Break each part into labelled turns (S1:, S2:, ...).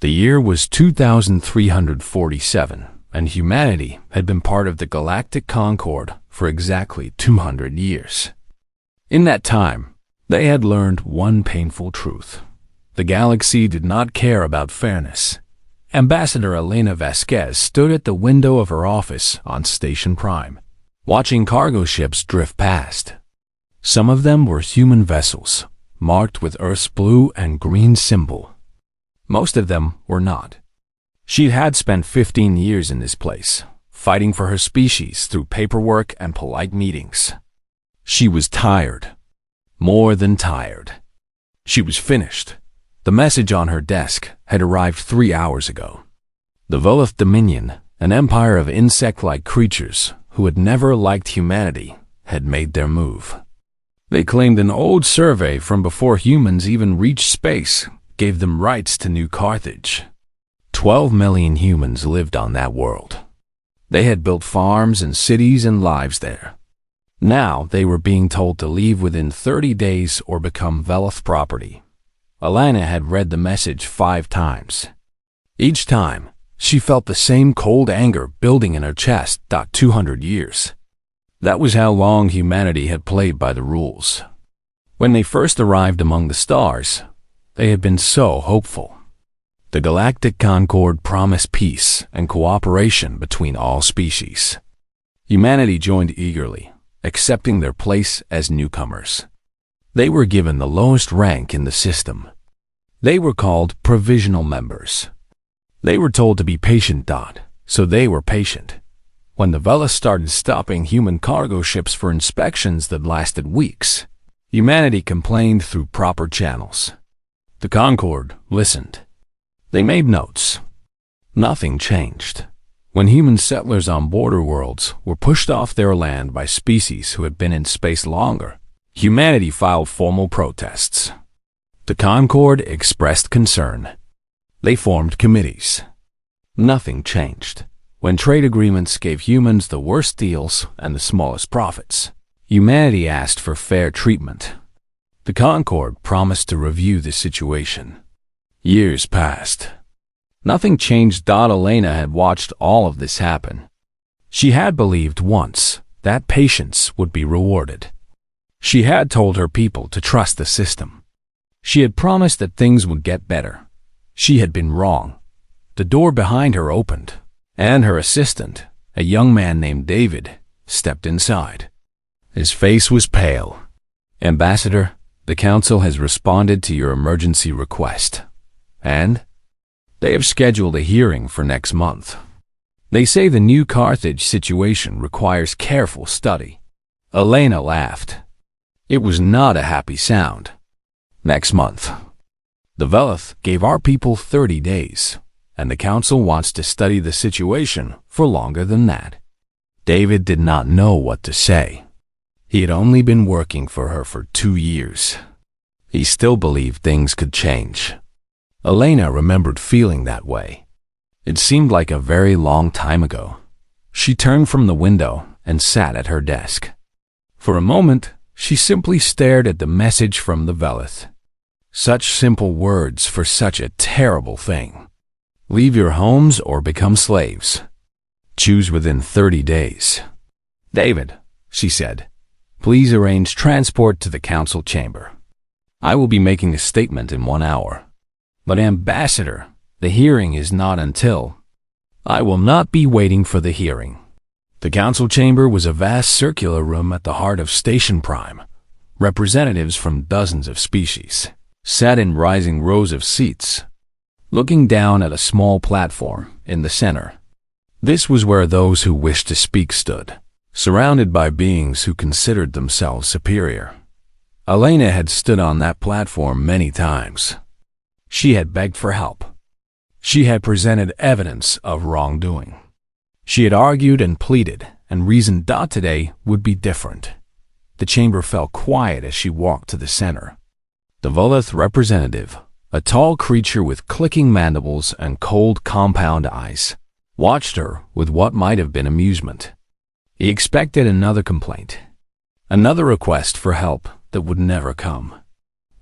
S1: The year was 2347, and humanity had been part of the Galactic Concord for exactly 200 years. In that time, they had learned one painful truth. The galaxy did not care about fairness. Ambassador Elena Vasquez stood at the window of her office on Station Prime, watching cargo ships drift past. Some of them were human vessels, marked with Earth's blue and green symbol. Most of them were not. She had spent 15 years in this place, fighting for her species through paperwork and polite meetings. She was tired. More than tired. She was finished. The message on her desk had arrived 3 hours ago. The Velith Dominion, an empire of insect-like creatures who had never liked humanity, had made their move. They claimed an old survey from before humans even reached space gave them rights to New Carthage. 12 million humans lived on that world. They had built farms and cities and lives there. Now they were being told to leave within 30 days or become Velith property. Elena had read the message 5 times. Each time, she felt the same cold anger building in her chest. 200 years. That was how long humanity had played by the rules. When they first arrived among the stars, they had been so hopeful. The Galactic Concord promised peace and cooperation between all species. Humanity joined eagerly, accepting their place as newcomers. They were given the lowest rank in the system. They were called provisional members. They were told to be patient. So they were patient. When the Velith started stopping human cargo ships for inspections that lasted weeks, humanity complained through proper channels. The Concord listened. They made notes. Nothing changed. When human settlers on border worlds were pushed off their land by species who had been in space longer, humanity filed formal protests. The Concord expressed concern. They formed committees. Nothing changed. When trade agreements gave humans the worst deals and the smallest profits, humanity asked for fair treatment. The Concord promised to review the situation. Years passed. Nothing changed. Elena had watched all of this happen. She had believed once that patience would be rewarded. She had told her people to trust the system. She had promised that things would get better. She had been wrong. The door behind her opened, and her assistant, a young man named David, stepped inside. His face was pale. "Ambassador, the Council has responded to your emergency request, and they have scheduled a hearing for next month. They say the New Carthage situation requires careful study." Elena laughed. It was not a happy sound. "Next month. The Velith gave our people 30 days, and the Council wants to study the situation for longer than that." David did not know what to say. He had only been working for her for 2 years. He still believed things could change. Elena remembered feeling that way. It seemed like a very long time ago. She turned from the window and sat at her desk. For a moment, she simply stared at the message from the Velith. Such simple words for such a terrible thing. Leave your homes or become slaves. Choose within 30 days. "David," she said, "please arrange transport to the council chamber. I will be making a statement in 1 hour. But Ambassador, the hearing is not until—" "I will not be waiting for the hearing." The council chamber was a vast circular room at the heart of Station Prime. Representatives from dozens of species sat in rising rows of seats, looking down at a small platform in the center. This was where those who wished to speak stood, surrounded by beings who considered themselves superior. Elena had stood on that platform many times. She had begged for help. She had presented evidence of wrongdoing. She had argued and pleaded and reasoned that today would be different. The chamber fell quiet as she walked to the center. The Velith representative, a tall creature with clicking mandibles and cold compound eyes, watched her with what might have been amusement. He expected another complaint, another request for help that would never come.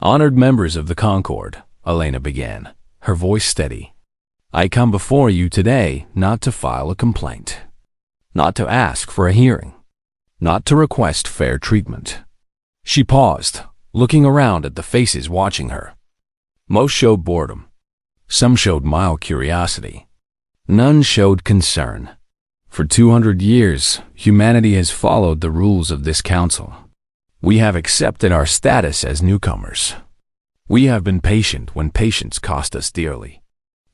S1: "Honored members of the Concord," Elena began, her voice steady. I come before you today not to file a complaint, not to ask for a hearing, not to request fair treatment." She paused, looking around at the faces watching her. Most showed boredom. Some showed mild curiosity. None showed concern. For 200 years, humanity has followed the rules of this council. We have accepted our status as newcomers. We have been patient when patience cost us dearly.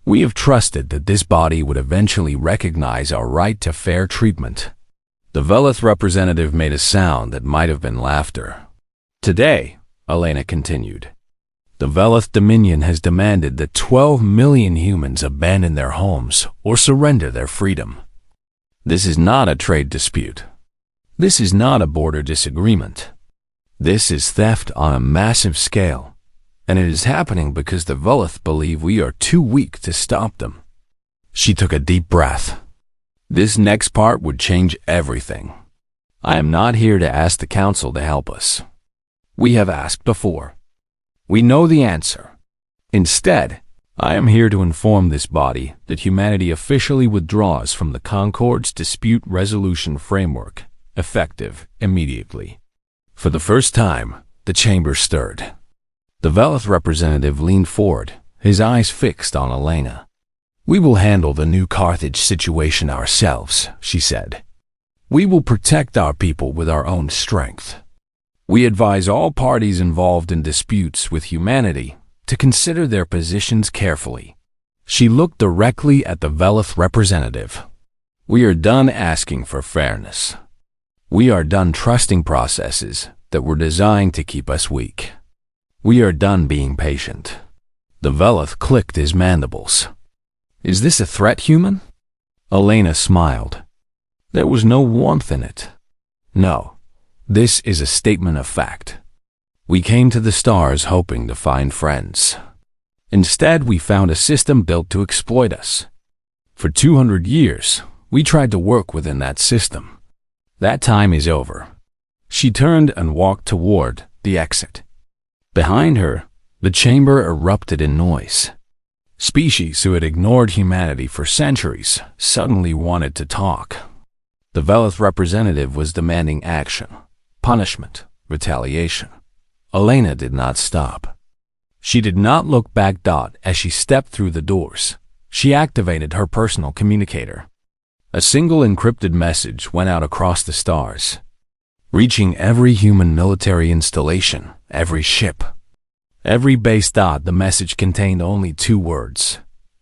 S1: We have trusted that this body would eventually recognize our right to fair treatment. The velith representative made a sound that might have been laughter. "Today," Elena continued, "the velith Dominion has demanded that 12 million humans abandon their homes or surrender their freedom. This is not a trade dispute. This is not a border disagreement. This is theft on a massive scale, and it is happening because the velith believe we are too weak to stop them." She took a deep breath. "This next part would change everything. I am not here to ask the council to help us. We have asked before. We know the answer. Instead, I am here to inform this body that humanity officially withdraws from the Concord's dispute resolution framework, effective immediately." For the first time, the chamber stirred. The velith representative leaned forward, his eyes fixed on Elena. "We will handle the New Carthage situation ourselves," she said. "We will protect our people with our own strength. We advise all parties involved in disputes with humanity to consider their positions carefully." She looked directly at the velith representative. "We are done asking for fairness. We are done trusting processes that were designed to keep us weak. We are done being patient." The velith clicked his mandibles. "Is this a threat, human?" Elena smiled. There was no warmth in it. "No. This is a statement of fact. We came to the stars hoping to find friends. Instead, we found a system built to exploit us. For 200 years, we tried to work within that system. That time is over." She turned and walked toward the exit. Behind her, the chamber erupted in noise. Species who had ignored humanity for centuries suddenly wanted to talk. The velith representative was demanding action. Punishment, retaliation. Elena did not stop. She did not look back. As she stepped through the doors, she activated her personal communicator. A single encrypted message went out across the stars, reaching every human military installation, every ship, every base. The message contained only 2 words: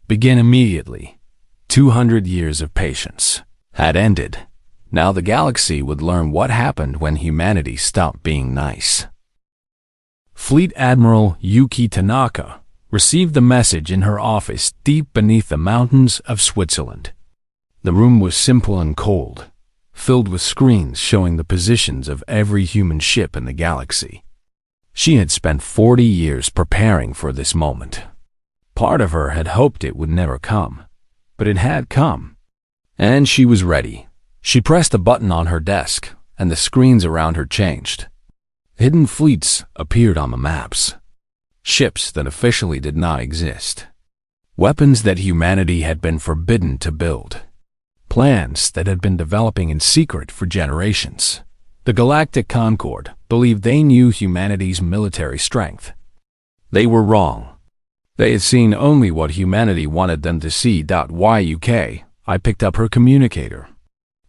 S1: "Begin immediately." 200 years of patience had ended. Now the galaxy would learn what happened when humanity stopped being nice. Fleet Admiral Yuki Tanaka received the message in her office deep beneath the mountains of Switzerland. The room was simple and cold, filled with screens showing the positions of every human ship in the galaxy. She had spent 40 years preparing for this moment. Part of her had hoped it would never come, but it had come, and she was ready. She pressed a button on her desk, and the screens around her changed. Hidden fleets appeared on the maps. Ships that officially did not exist. Weapons that humanity had been forbidden to build. Plans that had been developing in secret for generations. The Galactic Concord believed they knew humanity's military strength. They were wrong. They had seen only what humanity wanted them to see. YUK, I picked up her communicator.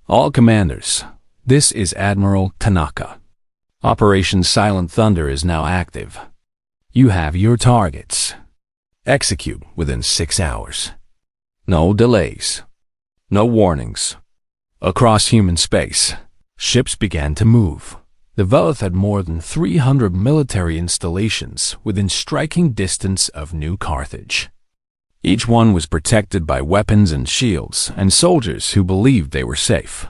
S1: "All commanders, this is Admiral Tanaka. Operation Silent Thunder is now active. You have your targets. Execute within 6 hours. No delays. No warnings." Across human space, ships began to move. The velith had more than 300 military installations within striking distance of New Carthage. Each one was protected by weapons and shields and soldiers who believed they were safe.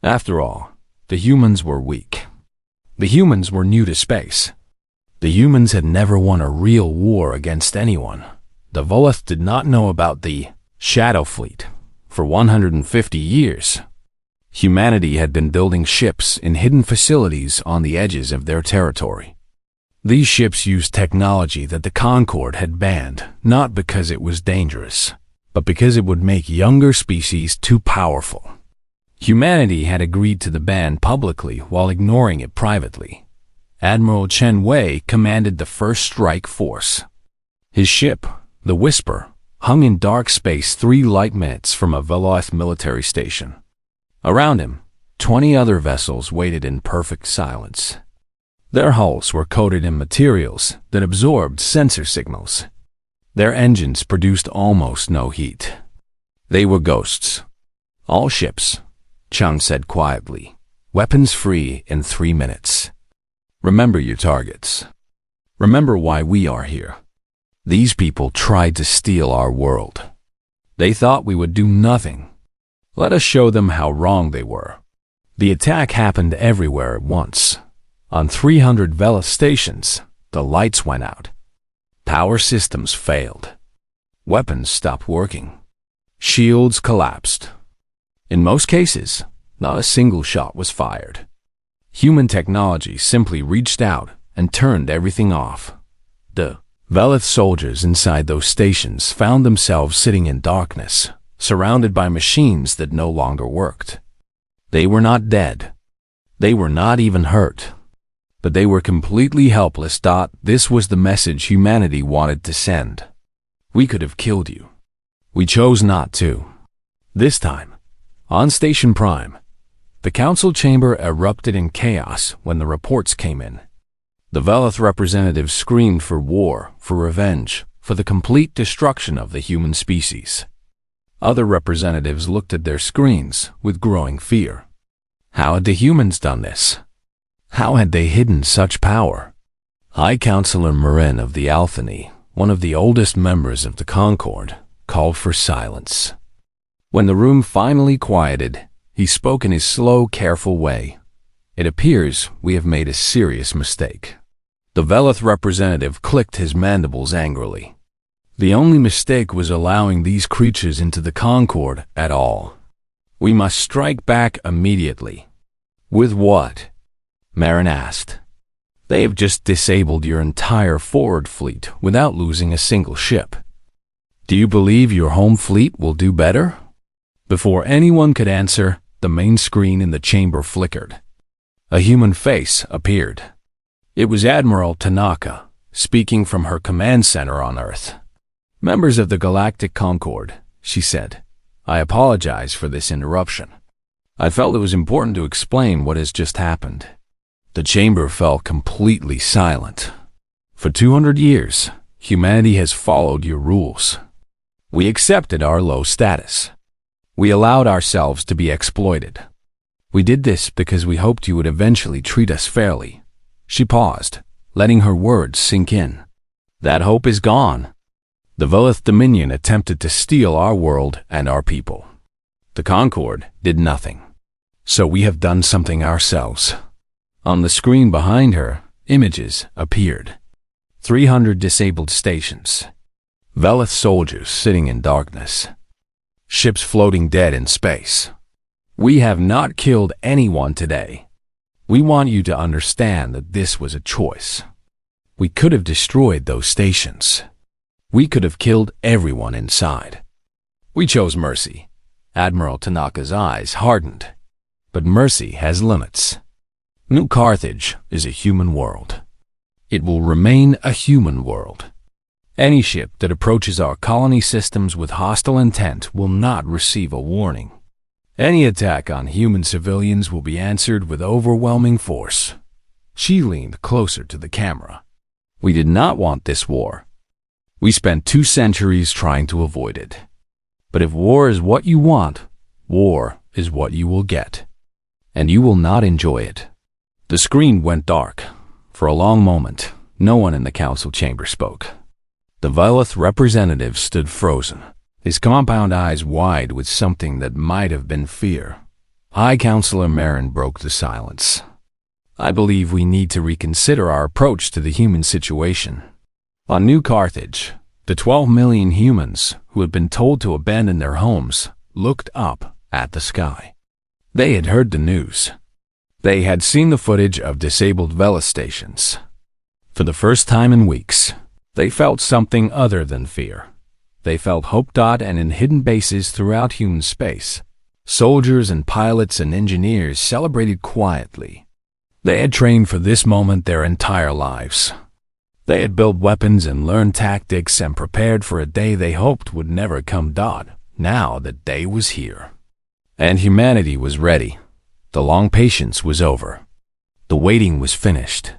S1: After all, the humans were weak. The humans were new to space. The humans had never won a real war against anyone. The velith did not know about the Shadow Fleet. For 150 years, humanity had been building ships in hidden facilities on the edges of their territory. These ships used technology that the Concord had banned, not because it was dangerous, but because it would make younger species too powerful. Humanity had agreed to the ban publicly while ignoring it privately. Admiral Chen Wei commanded the first strike force. His ship, the Whisper, hung in dark space 3 light minutes from a velith military station. Around him, 20 other vessels waited in perfect silence. Their hulls were coated in materials that absorbed sensor signals. Their engines produced almost no heat. They were ghosts. All ships, Chung said quietly, weapons free in 3 minutes. Remember your targets. Remember why we are here. These people tried to steal our world. They thought we would do nothing. Let us show them how wrong they were. The attack happened everywhere at once. On 300 velith stations, the lights went out. Power systems failed. Weapons stopped working. Shields collapsed. In most cases, not a single shot was fired. Human technology simply reached out and turned everything off. The velith soldiers inside those stations found themselves sitting in darkness, surrounded by machines that no longer worked. They were not dead. They were not even hurt. But they were completely helpless. This was the message humanity wanted to send. We could have killed you. We chose not to. This time, on Station Prime, the council chamber erupted in chaos when the reports came in. The velith representatives screamed for war, for revenge, for the complete destruction of the human species. Other representatives looked at their screens with growing fear. How had the humans done this? How had they hidden such power? High Counselor Marin of the Althany, one of the oldest members of the Concord, called for silence. When the room finally quieted, he spoke in his slow, careful way. It appears we have made a serious mistake. The velith representative clicked his mandibles angrily. The only mistake was allowing these creatures into the Concord at all. We must strike back immediately. With what? Marin asked. They have just disabled your entire forward fleet without losing a single ship. Do you believe your home fleet will do better? Before anyone could answer, the main screen in the chamber flickered. A human face appeared. It was Admiral Tanaka, speaking from her command center on Earth. Members of the Galactic Concord, she said, I apologize for this interruption. I felt it was important to explain what has just happened. The chamber fell completely silent. For 200 years, humanity has followed your rules. We accepted our low status. We allowed ourselves to be exploited. We did this because we hoped you would eventually treat us fairly. She paused, letting her words sink in. That hope is gone. The velith Dominion attempted to steal our world and our people. The Concord did nothing. So we have done something ourselves. On the screen behind her, images appeared. 300 disabled stations. Velith soldiers sitting in darkness. Ships floating dead in space. We have not killed anyone today. We want you to understand that this was a choice. We could have destroyed those stations. We could have killed everyone inside. We chose mercy. Admiral Tanaka's eyes hardened. But mercy has limits. New Carthage is a human world. It will remain a human world. Any ship that approaches our colony systems with hostile intent will not receive a warning. Any attack on human civilians will be answered with overwhelming force. She leaned closer to the camera. We did not want this war. We spent 2 centuries trying to avoid it. But if war is what you want, war is what you will get. And you will not enjoy it. The screen went dark. For a long moment, no one in the council chamber spoke. The velith representative stood frozen, his compound eyes wide with something that might have been fear. High Counselor Marin broke the silence. I believe we need to reconsider our approach to the human situation. On New Carthage, the 12 million humans who had been told to abandon their homes looked up at the sky. They had heard the news. They had seen the footage of disabled velith stations. For the first time in weeks, they felt something other than fear. They felt hoped and in hidden bases throughout human space. Soldiers and pilots and engineers celebrated quietly. They had trained for this moment their entire lives. They had built weapons and learned tactics and prepared for a day they hoped would never come. Now the day was here. And humanity was ready. The long patience was over. The waiting was finished.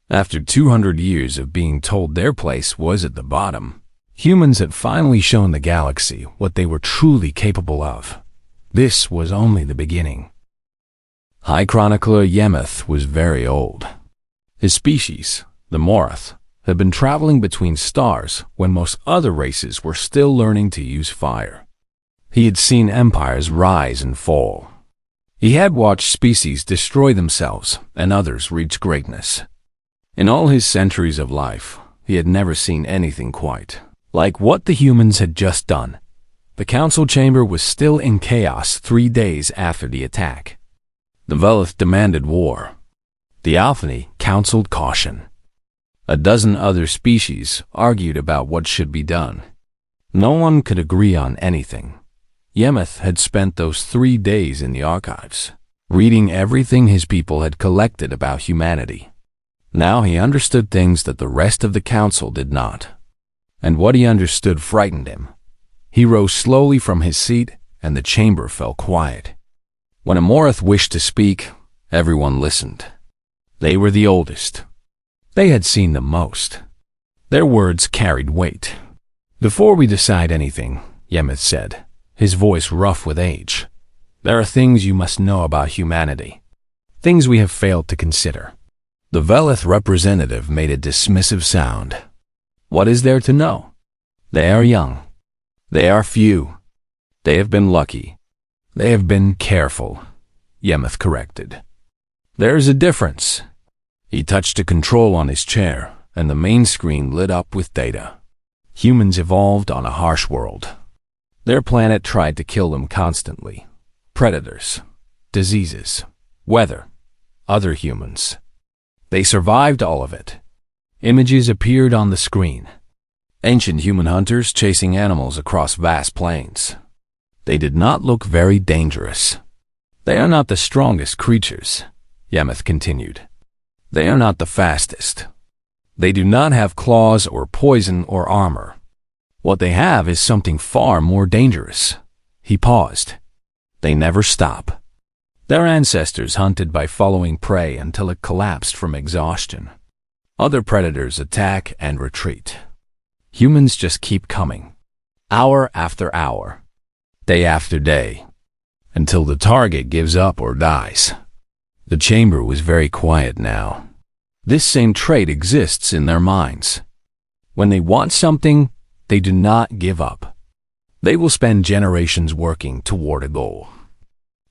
S1: After 200 years of being told their place was at the bottom, humans had finally shown the galaxy what they were truly capable of. This was only the beginning. High Chronicler Yemeth was very old. His species, the Morath, had been traveling between stars when most other races were still learning to use fire. He had seen empires rise and fall. He had watched species destroy themselves and others reach greatness. In all his centuries of life, he had never seen anything quite like what the humans had just done. The council chamber was still in chaos 3 days after the attack. The Velith demanded war. The Alphani counseled caution. A dozen other species argued about what should be done. No one could agree on anything. Yemeth had spent those 3 days in the archives, reading everything his people had collected about humanity. Now he understood things that the rest of the council did not. And what he understood frightened him. He rose slowly from his seat, and the chamber fell quiet. When a Morath wished to speak, everyone listened. They were the oldest. They had seen the most. Their words carried weight. "Before we decide anything," Yemeth said, his voice rough with age, "there are things you must know about humanity. Things we have failed to consider." The Velith representative made a dismissive sound. "What is there to know? They are young. They are few. They have been lucky. They have been careful," Yemeth corrected. "There is a difference." He touched a control on his chair, and the main screen lit up with data. Humans evolved on a harsh world. Their planet tried to kill them constantly. Predators, diseases, weather, other humans. They survived all of it. Images appeared on the screen. Ancient human hunters chasing animals across vast plains. They did not look very dangerous. "They are not the strongest creatures," Yemeth continued. "They are not the fastest. They do not have claws or poison or armor. What they have is something far more dangerous." He paused. "They never stop. Their ancestors hunted by following prey until it collapsed from exhaustion. Other predators attack and retreat. Humans just keep coming, hour after hour, day after day, until the target gives up or dies." The chamber was very quiet now. This same trait exists in their minds. When they want something, they do not give up. They will spend generations working toward a goal.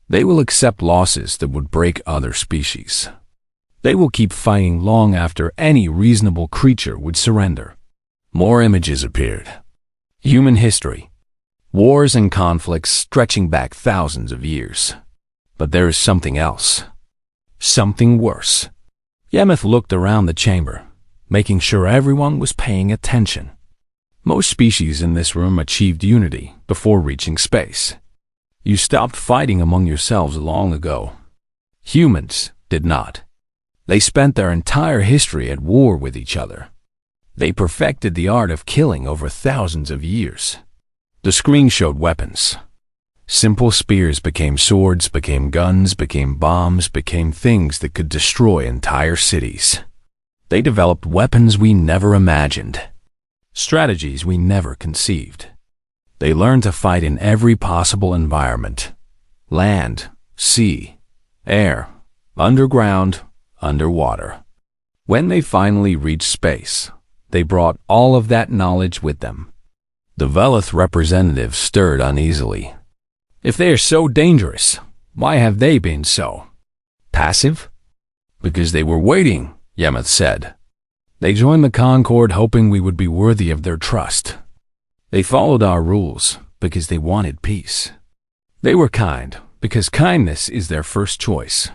S1: They will accept losses that would break other species. They will keep fighting long after any reasonable creature would surrender. More images appeared. Human history. Wars and conflicts stretching back thousands of years. But there is something else. Something worse. Yemeth looked around the chamber, making sure everyone was paying attention. Most species in this room achieved unity before reaching space. You stopped fighting among yourselves long ago. Humans did not. They spent their entire history at war with each other. They perfected the art of killing over thousands of years. The screen showed weapons. Simple spears became swords, became guns, became bombs, became things that could destroy entire cities. They developed weapons we never imagined, strategies we never conceived. They learned to fight in every possible environment: land, sea, air, underground, underwater. When they finally reached space, they brought all of that knowledge with them. The Velith representative stirred uneasily. "If they are so dangerous, why have they been so passive?" "Because they were waiting," Yemeth said. "They joined the Concord hoping we would be worthy of their trust. They followed our rules because they wanted peace. They were kind because kindness is their first choice,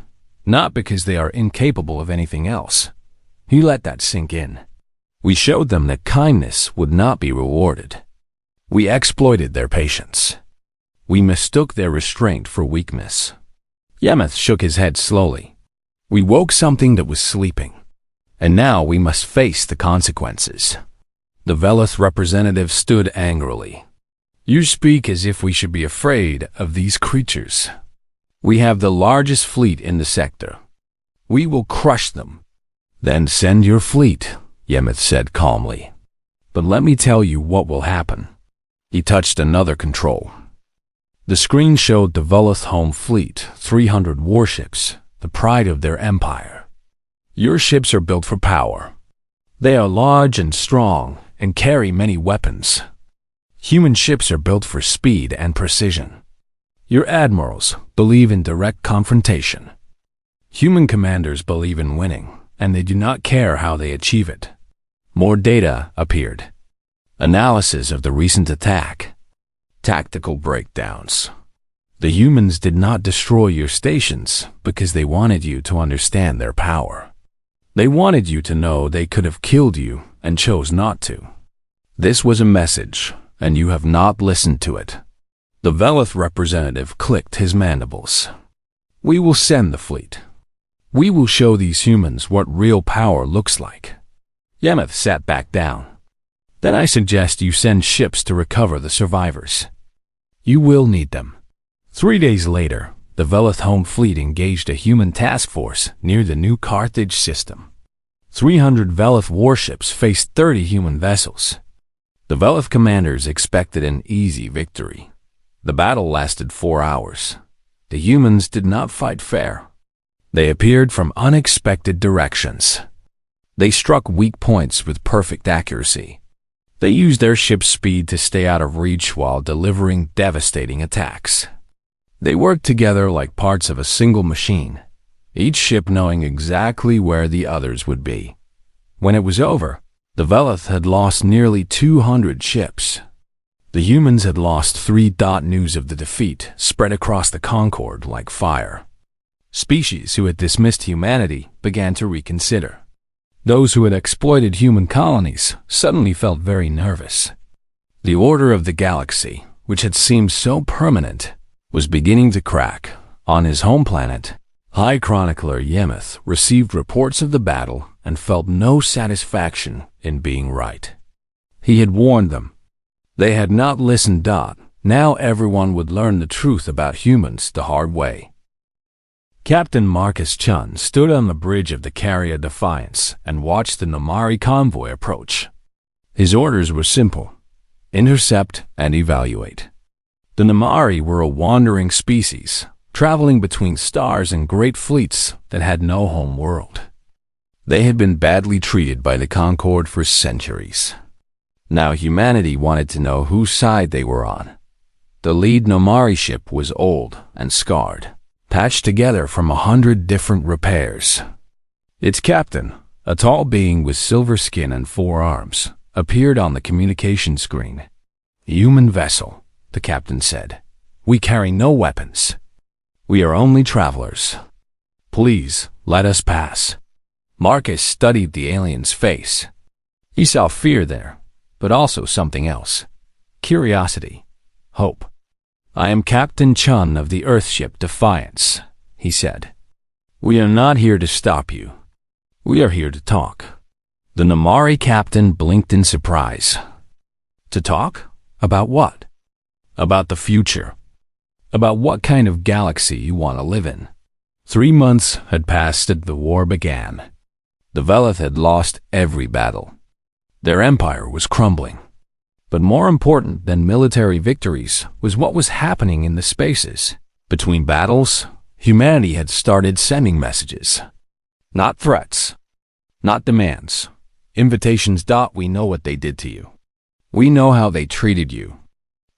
S1: not because they are incapable of anything else." He let that sink in. We showed them that kindness would not be rewarded. We exploited their patience. We mistook their restraint for weakness. Yemeth shook his head slowly. We woke something that was sleeping, and now we must face the consequences. The Velith representative stood angrily. You speak as if we should be afraid of these creatures. We have the largest fleet in the sector. We will crush them. Then send your fleet, Yemeth said calmly. But let me tell you what will happen. He touched another control. The screen showed the Velith home fleet, 300 warships, the pride of their empire. Your ships are built for power. They are large and strong and carry many weapons. Human ships are built for speed and precision. Your admirals believe in direct confrontation. Human commanders believe in winning, and they do not care how they achieve it. More data appeared. Analysis of the recent attack. Tactical breakdowns. The humans did not destroy your stations because they wanted you to understand their power. They wanted you to know they could have killed you and chose not to. This was a message, and you have not listened to it. The Velith representative clicked his mandibles. We will send the fleet. We will show these humans what real power looks like. Yemeth sat back down. Then I suggest you send ships to recover the survivors. You will need them. 3 days later, the Velith home fleet engaged a human task force near the New Carthage system. 300 Velith warships faced 30 human vessels. The Velith commanders expected an easy victory. The battle lasted 4 hours. The humans did not fight fair. They appeared from unexpected directions. They struck weak points with perfect accuracy. They used their ship's speed to stay out of reach while delivering devastating attacks. They worked together like parts of a single machine, each ship knowing exactly where the others would be. When it was over, the Velith had lost nearly 200 ships. The humans had lost 3. News of the defeat spread across the Concord like fire. Species who had dismissed humanity began to reconsider. Those who had exploited human colonies suddenly felt very nervous. The order of the galaxy, which had seemed so permanent, was beginning to crack. On his home planet, High Chronicler Yemeth received reports of the battle and felt no satisfaction in being right. He had warned them. They had not listened. Now everyone would learn the truth about humans the hard way. Captain Marcus Chun stood on the bridge of the carrier Defiance and watched the Nomari convoy approach. His orders were simple: intercept and evaluate. The Nomari were a wandering species, traveling between stars and great fleets that had no home world. They had been badly treated by the Concord for centuries. Now humanity wanted to know whose side they were on. The lead Nomari ship was old and scarred, patched together from 100 different repairs. Its captain, a tall being with silver skin and 4 arms, appeared on the communication screen. Human vessel, the captain said. We carry no weapons. We are only travelers. Please, let us pass. Marcus studied the alien's face. He saw fear there, but also something else. Curiosity. Hope. I am Captain Chun of the Earthship Defiance, he said. We are not here to stop you. We are here to talk. The Nomari captain blinked in surprise. To talk? About what? About the future. About what kind of galaxy you want to live in. 3 months had passed since the war began. The Velith had lost every battle. Their empire was crumbling. But more important than military victories was what was happening in the spaces. Between battles, humanity had started sending messages. Not threats. Not demands. Invitations. We know what they did to you. We know how they treated you.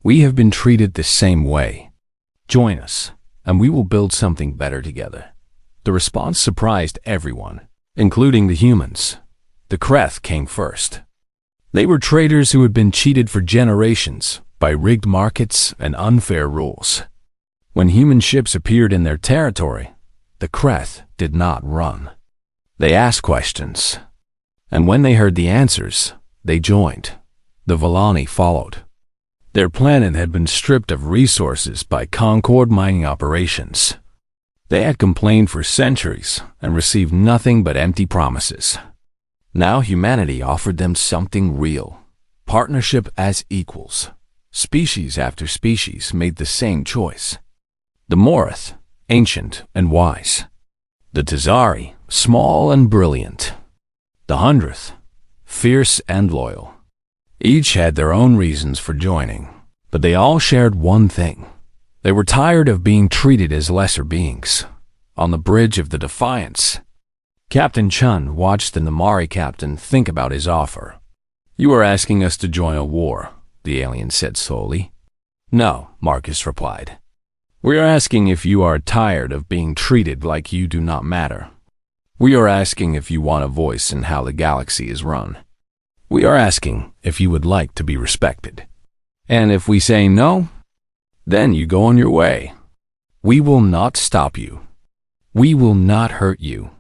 S1: We have been treated the same way. Join us, and we will build something better together. The response surprised everyone, including the humans. The Kreth came first. They were traders who had been cheated for generations by rigged markets and unfair rules. When human ships appeared in their territory, the Kreth did not run. They asked questions, and when they heard the answers, they joined. The Velani followed. Their planet had been stripped of resources by Concord mining operations. They had complained for centuries and received nothing but empty promises. Now humanity offered them something real. Partnership as equals. Species after species made the same choice. The Morith, ancient and wise. The Tazari, small and brilliant. The 100th, fierce and loyal. Each had their own reasons for joining, but they all shared one thing. They were tired of being treated as lesser beings. On the bridge of the Defiance, Captain Chun watched the Namari captain think about his offer. "You are asking us to join a war," the alien said slowly. "No," Marcus replied. "We are asking if you are tired of being treated like you do not matter. We are asking if you want a voice in how the galaxy is run. We are asking if you would like to be respected. And if we say no, then you go on your way. We will not stop you. We will not hurt you.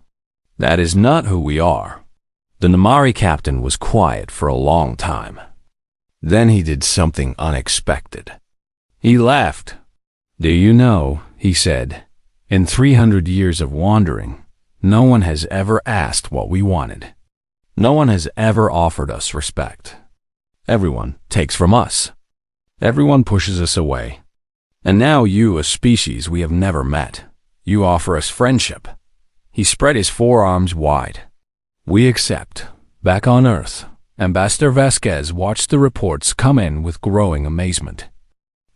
S1: That is not who we are." The Namari captain was quiet for a long time. Then he did something unexpected. He laughed. "Do you know," he said, "in 300 years of wandering, no one has ever asked what we wanted. No one has ever offered us respect. Everyone takes from us. Everyone pushes us away. And now you, a species we have never met, you offer us friendship." He spread his forearms wide. "We accept." Back on Earth, Ambassador Vasquez watched the reports come in with growing amazement.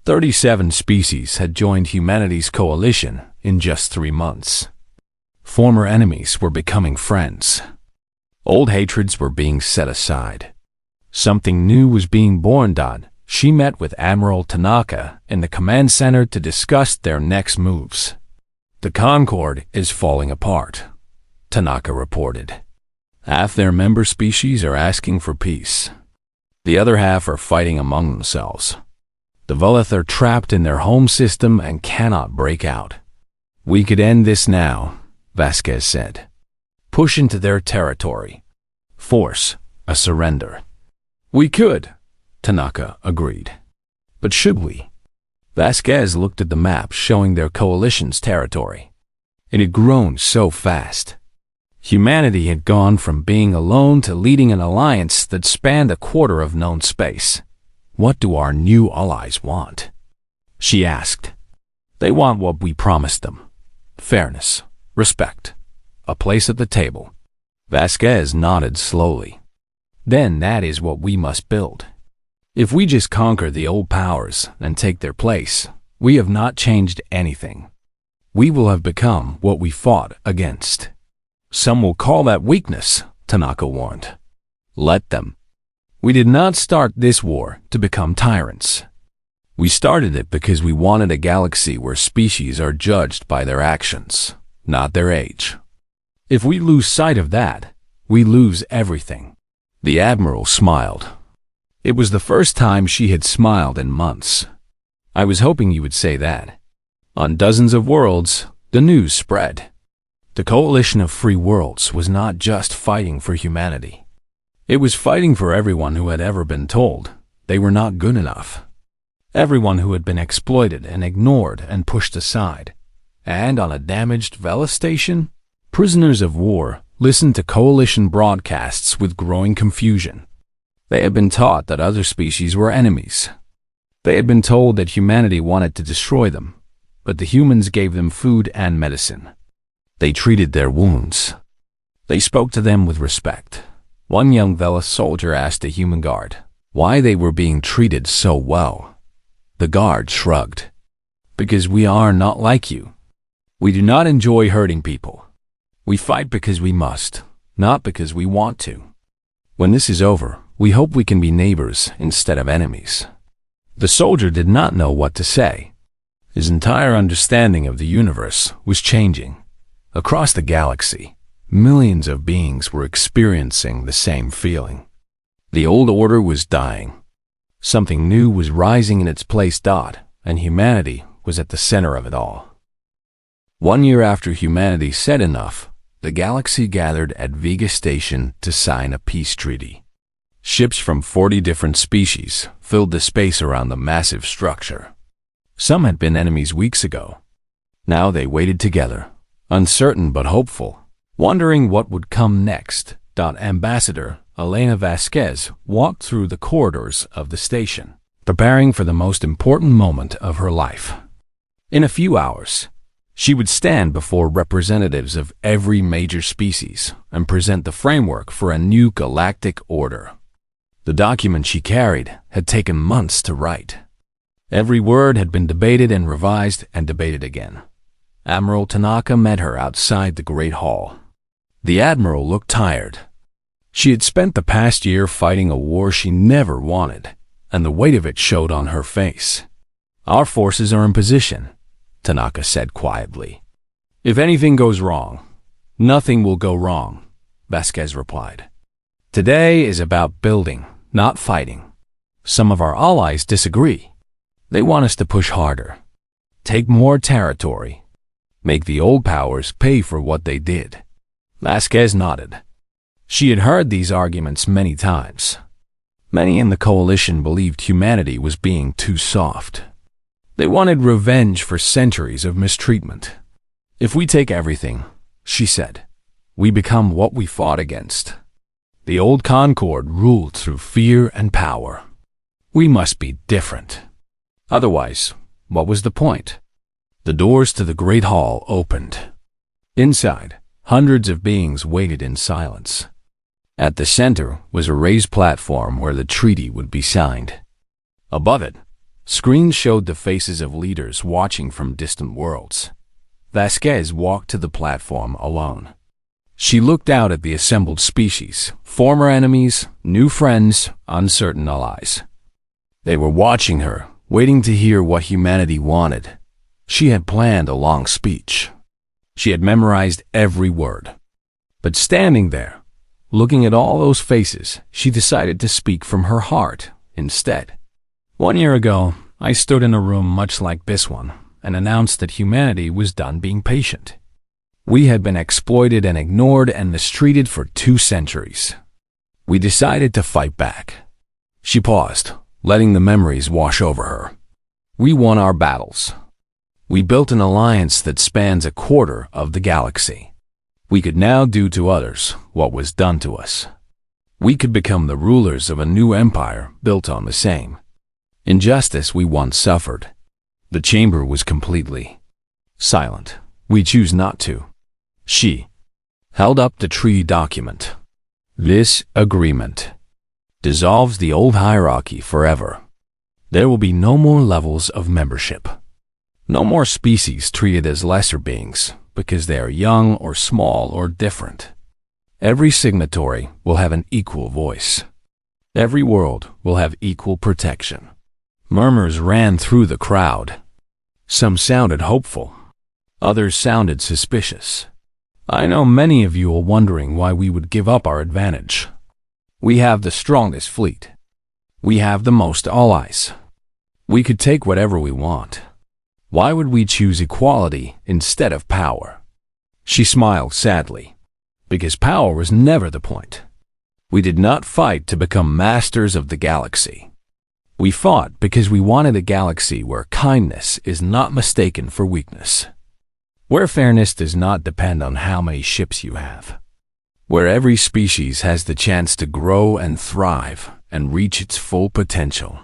S1: 37 species had joined humanity's coalition in just 3 months. Former enemies were becoming friends. Old hatreds were being set aside. Something new was being born. She met with Admiral Tanaka in the command center to discuss their next moves. "The Concord is falling apart," Tanaka reported. "Half their member species are asking for peace. The other half are fighting among themselves. The velith are trapped in their home system and cannot break out. We could end this now," Vasquez said. "Push into their territory. Force a surrender." "We could," Tanaka agreed. "But should we?" Vasquez looked at the map showing their coalition's territory. It had grown so fast. Humanity had gone from being alone to leading an alliance that spanned a quarter of known space. "What do our new allies want?" she asked. "They want what we promised them. Fairness, respect, a place at the table." Vasquez nodded slowly. "Then that is what we must build. If we just conquer the old powers and take their place, we have not changed anything. We will have become what we fought against." "Some will call that weakness," Tanaka warned. "Let them. We did not start this war to become tyrants. We started it because we wanted a galaxy where species are judged by their actions, not their age. If we lose sight of that, we lose everything." The Admiral smiled. It was the first time she had smiled in months. "I was hoping you would say that." On dozens of worlds, the news spread. The Coalition of Free Worlds was not just fighting for humanity. It was fighting for everyone who had ever been told they were not good enough. Everyone who had been exploited and ignored and pushed aside. And on a damaged velith station, prisoners of war listened to Coalition broadcasts with growing confusion. They had been taught that other species were enemies. They had been told that humanity wanted to destroy them, but the humans gave them food and medicine. They treated their wounds. They spoke to them with respect. One young velith soldier asked a human guard why they were being treated so well. The guard shrugged. "Because we are not like you. We do not enjoy hurting people. We fight because we must, not because we want to. When this is over, we hope we can be neighbors instead of enemies." The soldier did not know what to say. His entire understanding of the universe was changing. Across the galaxy, millions of beings were experiencing the same feeling. The old order was dying. Something new was rising in its place, and humanity was at the center of it all. 1 year after humanity said enough, the galaxy gathered at Vega Station to sign a peace treaty. Ships from 40 different species filled the space around the massive structure. Some had been enemies weeks ago. Now they waited together, uncertain but hopeful, wondering what would come next. Ambassador Elena Vasquez walked through the corridors of the station, preparing for the most important moment of her life. In a few hours, she would stand before representatives of every major species and present the framework for a new galactic order. The document she carried had taken months to write. Every word had been debated and revised and debated again. Admiral Tanaka met her outside the Great Hall. The Admiral looked tired. She had spent the past year fighting a war she never wanted, and the weight of it showed on her face. "Our forces are in position," Tanaka said quietly. "If anything goes wrong, nothing will go wrong," Vasquez replied. "Today is about building, not fighting. Some of our allies disagree. They want us to push harder, take more territory, make the old powers pay for what they did." Vasquez nodded. She had heard these arguments many times. Many in the coalition believed humanity was being too soft. They wanted revenge for centuries of mistreatment. "If we take everything," she said, "we become what we fought against." The old Concord ruled through fear and power. We must be different. Otherwise, what was the point? The doors to the Great Hall opened. Inside, hundreds of beings waited in silence. At the center was a raised platform where the treaty would be signed. Above it, screens showed the faces of leaders watching from distant worlds. Vasquez walked to the platform alone. She looked out at the assembled species, former enemies, new friends, uncertain allies. They were watching her, waiting to hear what humanity wanted. She had planned a long speech. She had memorized every word. But standing there, looking at all those faces, she decided to speak from her heart instead. "1 year ago, I stood in a room much like this one and announced that humanity was done being patient. We had been exploited and ignored and mistreated for 2 centuries. We decided to fight back." She paused, letting the memories wash over her. "We won our battles. We built an alliance that spans a quarter of the galaxy. We could now do to others what was done to us. We could become the rulers of a new empire built on the same injustice we once suffered." The chamber was completely silent. "We choose not to." She held up the treaty document. "This agreement dissolves the old hierarchy forever. There will be no more levels of membership. No more species treated as lesser beings because they are young or small or different. Every signatory will have an equal voice. Every world will have equal protection." Murmurs ran through the crowd. Some sounded hopeful. Others sounded suspicious. "I know many of you are wondering why we would give up our advantage. We have the strongest fleet. We have the most allies. We could take whatever we want. Why would we choose equality instead of power?" She smiled sadly. "Because power was never the point. We did not fight to become masters of the galaxy. We fought because we wanted a galaxy where kindness is not mistaken for weakness. Where fairness does not depend on how many ships you have. Where every species has the chance to grow and thrive and reach its full potential."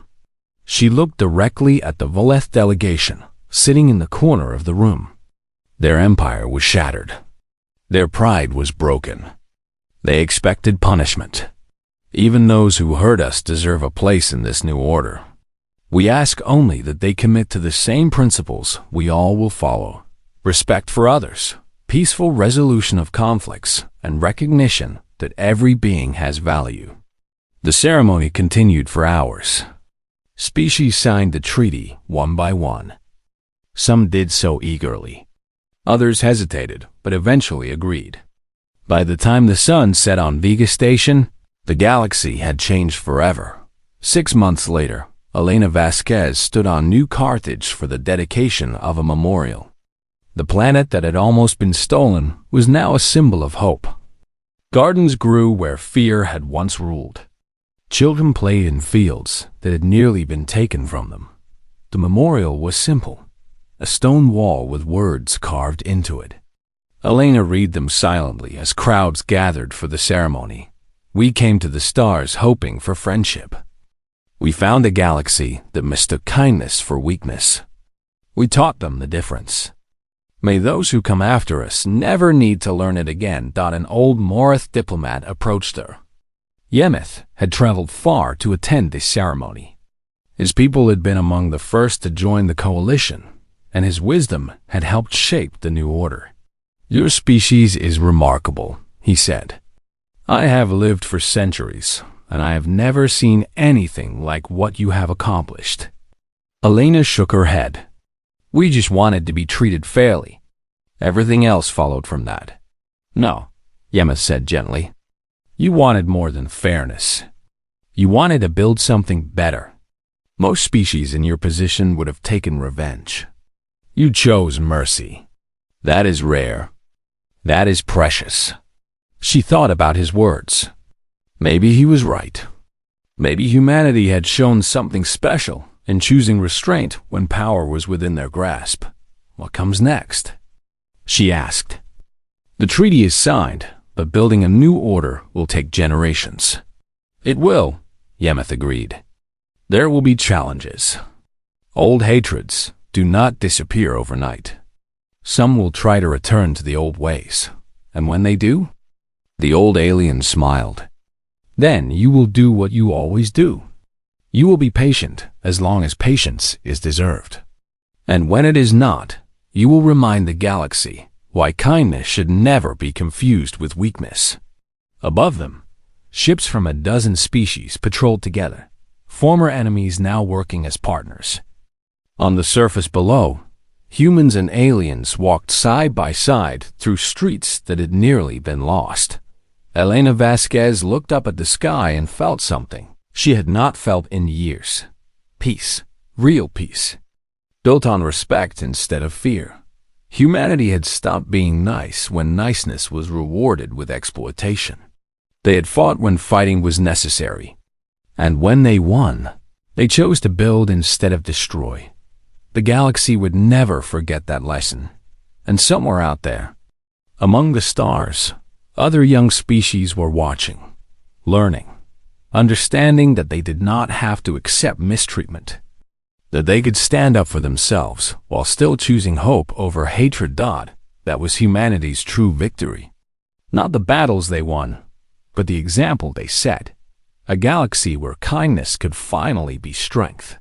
S1: She looked directly at the velith delegation, sitting in the corner of the room. Their empire was shattered. Their pride was broken. They expected punishment. "Even those who hurt us deserve a place in this new order. We ask only that they commit to the same principles we all will follow: respect for others, peaceful resolution of conflicts, and recognition that every being has value." The ceremony continued for hours. Species signed the treaty one by one. Some did so eagerly. Others hesitated, but eventually agreed. By the time the sun set on Vega Station, the galaxy had changed forever. 6 months later, Elena Vasquez stood on New Carthage for the dedication of a memorial. The planet that had almost been stolen was now a symbol of hope. Gardens grew where fear had once ruled. Children played in fields that had nearly been taken from them. The memorial was simple, a stone wall with words carved into it. Elena read them silently as crowds gathered for the ceremony. We came to the stars hoping for friendship. We found a galaxy that mistook kindness for weakness. We taught them the difference. May those who come after us never need to learn it again. An old Morith diplomat approached her. Yemeth had traveled far to attend this ceremony. His people had been among the first to join the coalition, and his wisdom had helped shape the new order. Your species is remarkable, he said. I have lived for centuries, and I have never seen anything like what you have accomplished. Elena shook her head. We just wanted to be treated fairly. Everything else followed from that. No, Yemeth said gently. You wanted more than fairness. You wanted to build something better. Most species in your position would have taken revenge. You chose mercy. That is rare. That is precious. She thought about his words. Maybe he was right. Maybe humanity had shown something special in choosing restraint when power was within their grasp. What comes next? She asked. The treaty is signed, but building a new order will take generations. It will, Yemeth agreed. There will be challenges. Old hatreds do not disappear overnight. Some will try to return to the old ways, and when they do, the old alien smiled. Then you will do what you always do. You will be patient as long as patience is deserved. And when it is not, you will remind the galaxy why kindness should never be confused with weakness. Above them, ships from a dozen species patrolled together, former enemies now working as partners. On the surface below, humans and aliens walked side by side through streets that had nearly been lost. Elena Vasquez looked up at the sky and felt something she had not felt in years. Peace, real peace, built on respect instead of fear. Humanity had stopped being nice when niceness was rewarded with exploitation. They had fought when fighting was necessary. And when they won, they chose to build instead of destroy. The galaxy would never forget that lesson. And somewhere out there, among the stars, other young species were watching, learning, understanding that they did not have to accept mistreatment, that they could stand up for themselves while still choosing hope over hatred. That was humanity's true victory. Not the battles they won, but the example they set. A galaxy where kindness could finally be strength.